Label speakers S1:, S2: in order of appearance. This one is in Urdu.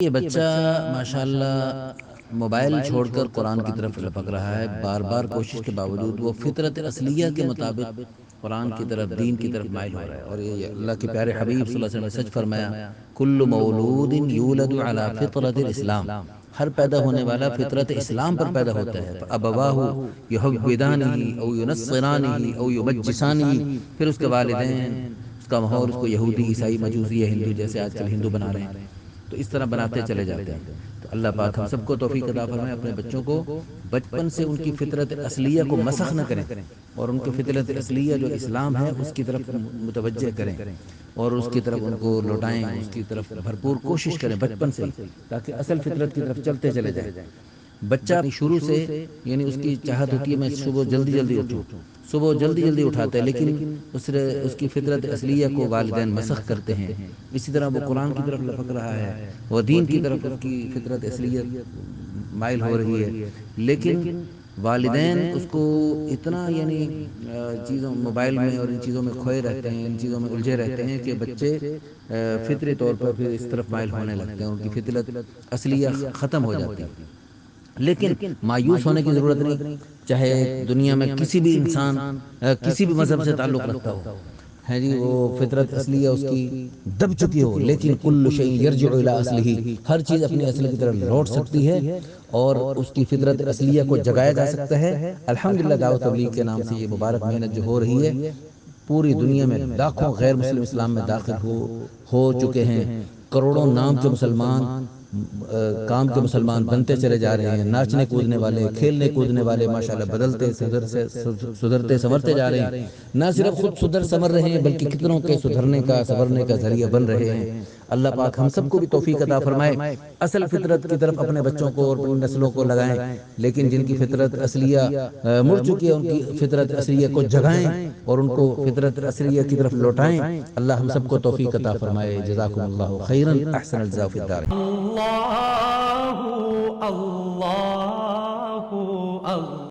S1: یہ بچہ ماشاءاللہ موبائل چھوڑ کر قرآن کی طرف لپک رہا ہے، بار بار کوشش کے باوجود وہ فطرت اصلیہ کے مطابق قرآن کی طرف، دین کی طرف مائل ہو رہا ہے۔ اور یہ اللہ کے پیارے حبیب صلی اللہ علیہ وسلم نے سچ فرمایا، کل مولود یولد علی فطرت الاسلام، ہر پیدا ہونے والا فطرت اسلام پر پیدا ہوتا ہے۔ فابواہ یحودانہ او ینصرانہ او یمجسانہ، پھر اس کے والدین، اس کا ماحول اس کو یہودی، عیسائی، مجوسی یا ہندو، جیسے آج کل ہندو بنا رہے ہیں، تو اس طرح بناتے چلے جاتے ہیں۔ تو اللہ پاک ہم سب کو توفیق عطا فرمائے، اپنے بچوں کو بچپن سے ان کی فطرت اصلیہ کو مسخ نہ کریں، اور ان کی فطرت اصلیہ جو اسلام ہے اس کی طرف متوجہ کریں، اور اس کی طرف ان کو لوٹائیں، اس کی طرف بھرپور کوشش کریں بچپن سے ہی، تاکہ اصل فطرت کی طرف چلتے چلے جائیں۔ بچہ شروع سے یعنی اس کی چاہت ہوتی ہے میں صبح جلدی جلدی اٹھوں، صبح جلدی جلدی اٹھاتا ہے، لیکن اس کی فطرت اصلیہ کو والدین مسخ کرتے ہیں۔ اسی طرح وہ قرآن کی طرف لپک رہا ہے، وہ دین کی طرف اس کی فطرت اصلیہ مائل ہو رہی ہے، لیکن والدین اس کو اتنا یعنی چیزوں موبائل میں اور ان چیزوں میں کھوئے رہتے ہیں، ان چیزوں میں الجھے رہتے ہیں کہ بچے فطری طور پر پھر اس طرف مائل ہونے لگتے ہیں، ان کی فطرت اصلیہ ختم ہو جاتی ہے۔ لیکن مایوس ہونے کی ضرورت نہیں، چاہے دنیا میں کسی بھی انسان کسی بھی مذہب سے تعلق رکھتا ہو، ہے جی، وہ فطرت اصلیہ اس کی دب چکی ہو، لیکن کل شیء یرجع الی اصلہ، ہر چیز اپنی اصل کی طرف لوٹ سکتی ہے، اور اس کی فطرت اصلیہ کو جگایا جا سکتا ہے۔ الحمدللہ دعوت تبلیغ کے نام سے یہ مبارک محنت جو ہو رہی ہے، پوری دنیا میں لاکھوں غیر مسلم اسلام میں داخل ہو چکے ہیں، کروڑوں نام کے مسلمان کام کے مسلمان بنتے چلے جا رہے ہیں، ناچنے کودنے والے، کھیلنے کودنے والے ماشاءاللہ بدلتے سدھرتے سنورتے جا رہے ہیں، نہ صرف خود سدھر سنور رہے ہیں بلکہ کتنوں کے سدھرنے کا سنورنے کا ذریعہ بن رہے ہیں۔ اللہ پاک ہم سب کو بھی توفیق عطا فرمائے، اصل فطرت کی طرف اپنے بچوں کو اور اپنی نسلوں کو لگائیں، لیکن جن کی فطرت اصلیہ مڑ چکی ہے ان کی فطرت اصلیہ کو جگائیں اور ان کو فطرت اصلیہ کی طرف لوٹائیں۔ اللہ ہم سب کو توفیق عطا فرمائے۔ جزاکم اللہ خیرا، احسن الجزاء فی الدارین۔
S2: اللہ اللہ اللہ